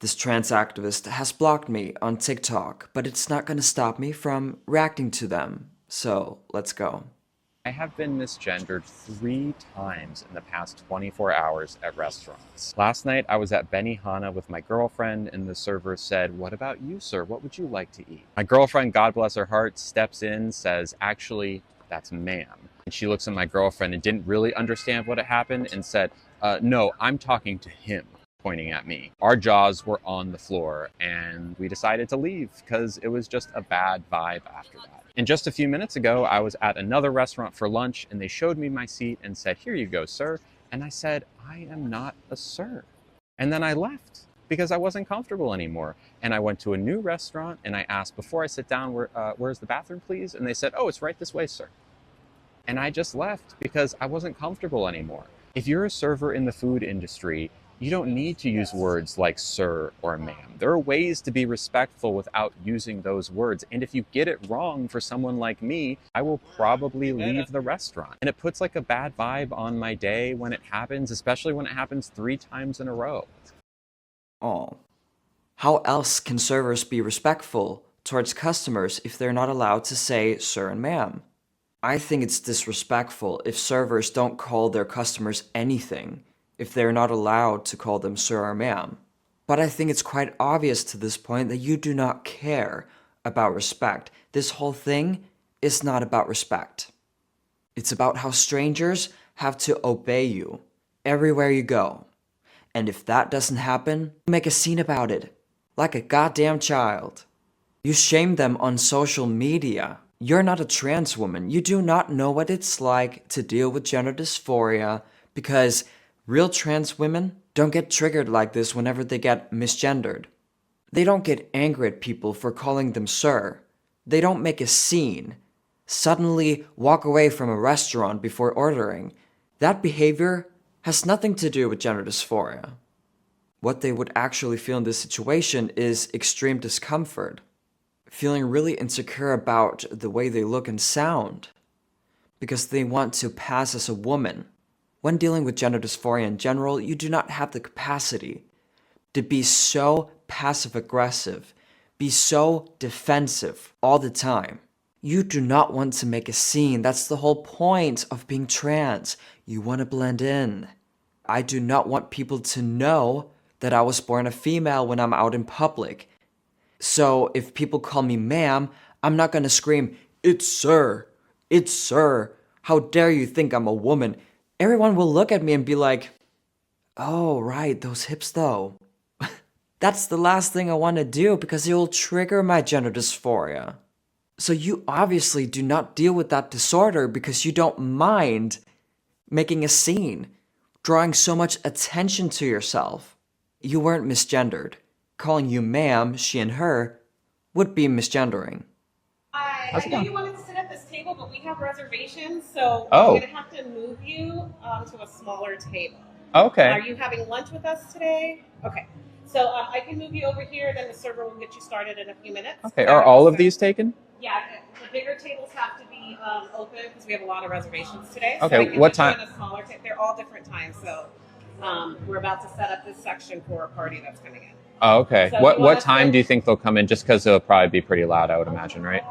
This trans activist has blocked me on TikTok, but it's not gonna stop me from reacting to them. So, let's go. I have been misgendered 3 times in the past 24 hours at restaurants. Last night, I was at Benihana with my girlfriend, and the server said, "What about you, sir? What would you like to eat?" My girlfriend, God bless her heart, steps in, says, "Actually, that's ma'am." And she looks at my girlfriend and didn't really understand what had happened and said, "No, I'm talking to him," pointing at me. Our jaws were on the floor, and we decided to leave because it was just a bad vibe after that. And just a few minutes ago, I was at another restaurant for lunch, and they showed me my seat and said, "Here you go, sir." And I said, "I am not a sir." And then I left because I wasn't comfortable anymore. And I went to a new restaurant and I asked, "Before I sit down, where's the bathroom, please?" And they said, "Oh, it's right this way, sir." And I just left because I wasn't comfortable anymore. If you're a server in the food industry, you don't need to use words like sir or ma'am. There are ways to be respectful without using those words. And if you get it wrong for someone like me, I will probably leave the restaurant. And it puts like a bad vibe on my day when it happens, especially when it happens 3 times in a row. Oh. How else can servers be respectful towards customers if they're not allowed to say sir and ma'am? I think it's disrespectful if servers don't call their customers anything if they're not allowed to call them sir or ma'am. But I think it's quite obvious to this point that you do not care about respect. This whole thing is not about respect. It's about how strangers have to obey you everywhere you go. And if that doesn't happen, make a scene about it, like a goddamn child. You shame them on social media. You're not a trans woman. You do not know what it's like to deal with gender dysphoria because real trans women don't get triggered like this whenever they get misgendered. They don't get angry at people for calling them sir. They don't make a scene. Suddenly walk away from a restaurant before ordering. That behavior has nothing to do with gender dysphoria. What they would actually feel in this situation is extreme discomfort, feeling really insecure about the way they look and sound, because they want to pass as a woman. When dealing with gender dysphoria in general, you do not have the capacity to be so passive-aggressive, be so defensive all the time. You do not want to make a scene. That's the whole point of being trans. You want to blend in. I do not want people to know that I was born a female when I'm out in public. So if people call me ma'am, I'm not gonna scream, "It's sir, it's sir. How dare you think I'm a woman?" Everyone will look at me and be like, "Oh, right, those hips though." That's the last thing I want to do because it will trigger my gender dysphoria. So you obviously do not deal with that disorder because you don't mind making a scene, drawing so much attention to yourself. You weren't misgendered. Calling you ma'am, she and her, would be misgendering. How's I it know going? you wanted to sit at this table, but we have reservations, so I'm Oh, going to have to move you to a smaller table. Are okay. you having lunch with us today? Okay. So I can move you over here, then the server will get you started in a few minutes. Okay. I Are would all of also, these taken? yeah, the bigger tables have to be open because we have a lot of reservations today. So I Okay. can What put you time? in a smaller table. They're all different times, so we're about to set up this section for a party that's coming in. Oh, okay. So if What you want what to time do you switch, think they'll come in? Just because it'll probably be pretty loud, I would imagine, right?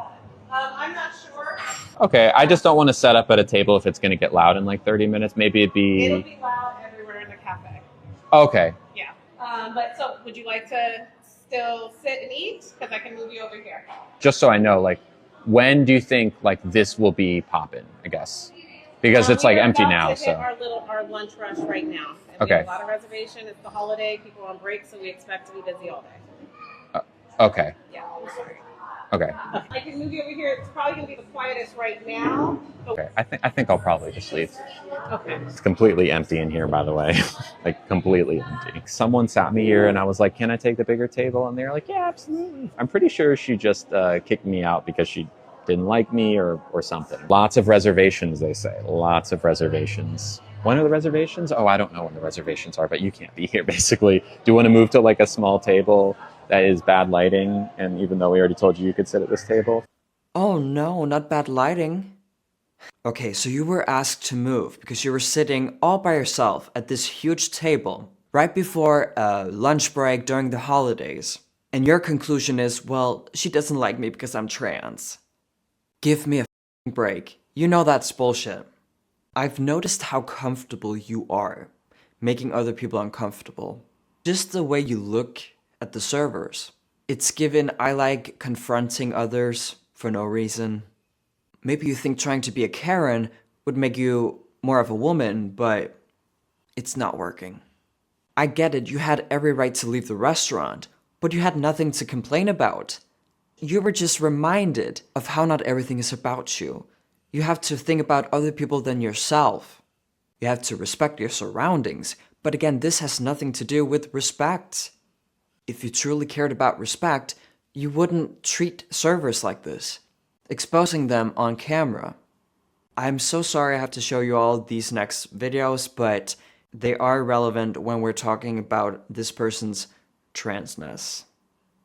I'm not sure. Okay. I just don't want to set up at a table if it's going to get loud in like 30 minutes. Maybe it'd It'll be be loud everywhere in the cafe. okay. Yeah. But so, would you like to still sit and eat? Because I can move you over here. Just so I know, like, when do you think like this will be popping? I guess because it's We like are empty about now. to hit So our lunch rush right now, and we have okay. a lot of reservation. It's the holiday, people are on break, so we expect to be busy all day. Uh, okay. Yeah, I'm sorry. Okay. I can move you over here. It's probably going to be the quietest right now. But Okay. I think I'll probably just leave. okay. It's completely empty in here, by the way. Like completely empty. Someone sat me here, and I was like, "Can I take the bigger table?" And they're like, "Yeah, absolutely." I'm pretty sure she just kicked me out because she didn't like me or something. Lots of reservations, they say. Lots of reservations. When are the reservations? Oh, I don't know when the reservations are, but you can't be here, basically. Do you want to move to like a small table that is bad lighting? And even though we already told you could sit at this table? Oh no, not bad lighting. Okay, so you were asked to move because you were sitting all by yourself at this huge table right before a lunch break during the holidays. And your conclusion is, well, she doesn't like me because I'm trans. Give me a break. You know that's bullshit. I've noticed how comfortable you are, making other people uncomfortable. Just the way you look at the servers. It's given I like confronting others for no reason. Maybe you think trying to be a Karen would make you more of a woman, but it's not working. I get it, you had every right to leave the restaurant, but you had nothing to complain about. You were just reminded of how not everything is about you. You have to think about other people than yourself. You have to respect your surroundings, but again, this has nothing to do with respect. If you truly cared about respect, you wouldn't treat servers like this, exposing them on camera. I'm so sorry I have to show you all these next videos, but they are relevant when we're talking about this person's transness.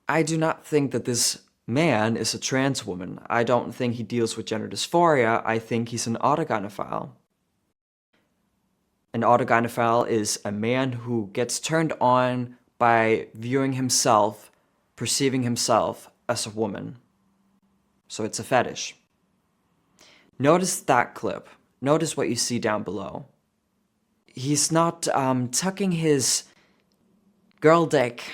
I do not think that this man is a trans woman. I don't think he deals with gender dysphoria. I think he's an autogynephile. An autogynephile is a man who gets turned on by viewing himself, perceiving himself as a woman. So it's a fetish. Notice that clip. Notice what you see down below. He's not tucking his girl dick.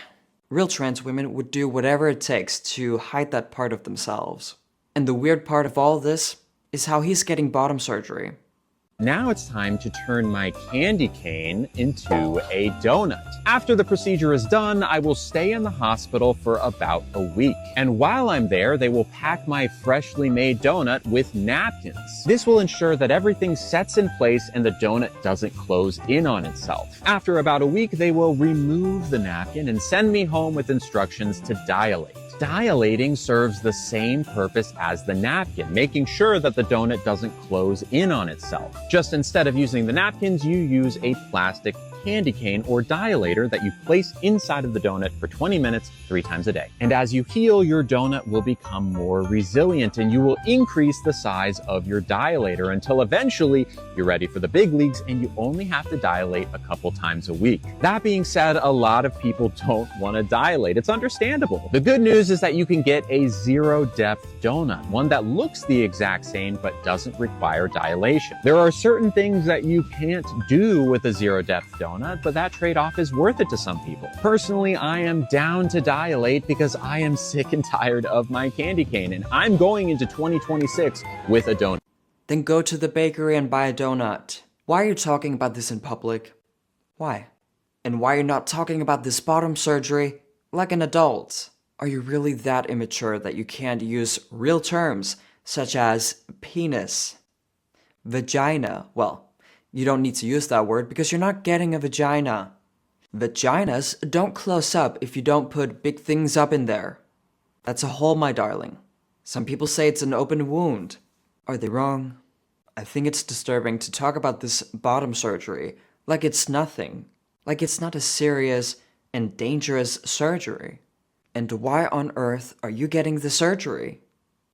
Real trans women would do whatever it takes to hide that part of themselves. And the weird part of all this is how he's getting bottom surgery. Now it's time to turn my candy cane into a donut. After the procedure is done, I will stay in the hospital for about a week. And while I'm there, they will pack my freshly made donut with napkins. This will ensure that everything sets in place and the donut doesn't close in on itself. After about a week, they will remove the napkin and send me home with instructions to dilate. Dilating serves the same purpose as the napkin, making sure that the donut doesn't close in on itself. Just instead of using the napkins, you use a plastic candy cane or dilator that you place inside of the donut for 20 minutes, 3 times a day. And as you heal, your donut will become more resilient and you will increase the size of your dilator until eventually you're ready for the big leagues and you only have to dilate a couple times a week. That being said, a lot of people don't want to dilate. It's understandable. The good news is that you can get a zero depth donut, one that looks the exact same but doesn't require dilation. There are certain things that you can't do with a zero depth donut, but that trade-off is worth it to some people. Personally, I am down to dilate because I am sick and tired of my candy cane, and I'm going into 2026 with a donut. Then go to the bakery and buy a donut. Why are you talking about this in public? Why? And why are you not talking about this bottom surgery like an adult? Are you really that immature that you can't use real terms such as penis, vagina? Well, you don't need to use that word because you're not getting a vagina. Vaginas don't close up if you don't put big things up in there. That's a hole, my darling. Some people say it's an open wound. Are they wrong? I think it's disturbing to talk about this bottom surgery like it's nothing, like it's not a serious and dangerous surgery. And why on earth are you getting the surgery?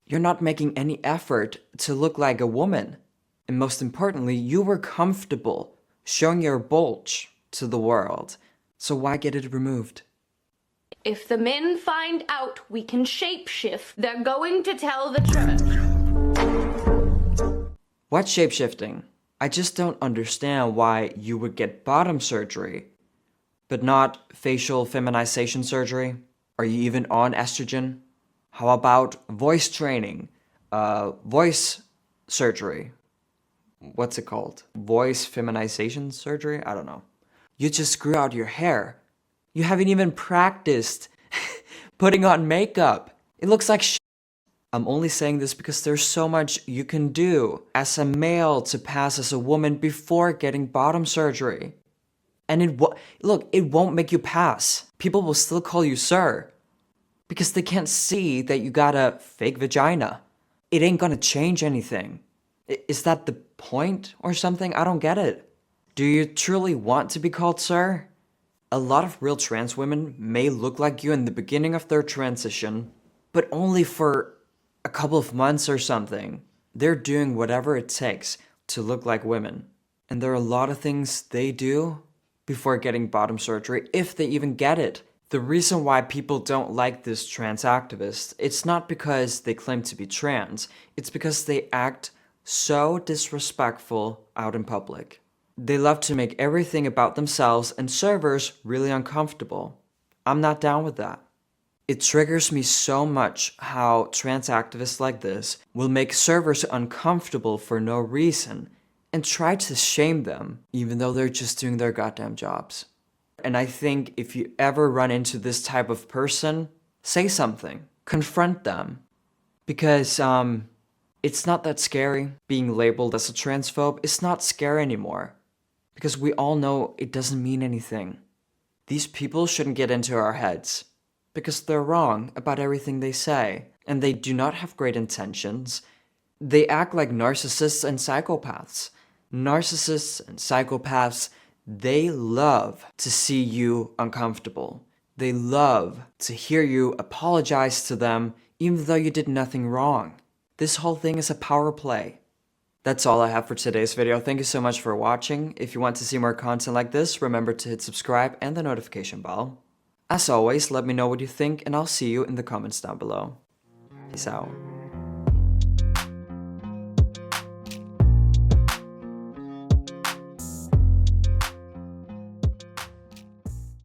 You're not making any effort to look like a woman. And most importantly, you were comfortable showing your bulge to the world. So why get it removed? If the men find out we can shapeshift, they're going to tell the church. What shapeshifting? I just don't understand why you would get bottom surgery, but not facial feminization surgery. Are you even on estrogen? How about voice training? Voice surgery? What's it called? Voice feminization surgery? I don't know. You just grew out your hair. You haven't even practiced putting on makeup. It looks like shit. I'm only saying this because there's so much you can do as a male to pass as a woman before getting bottom surgery. And it won't make you pass. People will still call you sir because they can't see that you got a fake vagina. It ain't gonna change anything. Is that the point or something? I don't get it. Do you truly want to be called sir? A lot of real trans women may look like you in the beginning of their transition, but only for a couple of months or something. They're doing whatever it takes to look like women. And there are a lot of things they do before getting bottom surgery, if they even get it. The reason why people don't like this trans activist, it's not because they claim to be trans, it's because they act so disrespectful out in public. They love to make everything about themselves and servers really uncomfortable. I'm not down with that. It triggers me so much how trans activists like this will make servers uncomfortable for no reason and try to shame them, even though they're just doing their goddamn jobs. And I think if you ever run into this type of person, say something. Confront them. Because, it's not that scary being labeled as a transphobe. It's not scary anymore. Because we all know it doesn't mean anything. These people shouldn't get into our heads. Because they're wrong about everything they say. And they do not have great intentions. They act like narcissists and psychopaths. Narcissists and psychopaths, they love to see you uncomfortable. They love to hear you apologize to them even though you did nothing wrong. This whole thing is a power play. That's all I have for today's video. Thank you so much for watching. If you want to see more content like this, remember to hit subscribe and the notification bell. As always, let me know what you think and I'll see you in the comments down below. Peace out.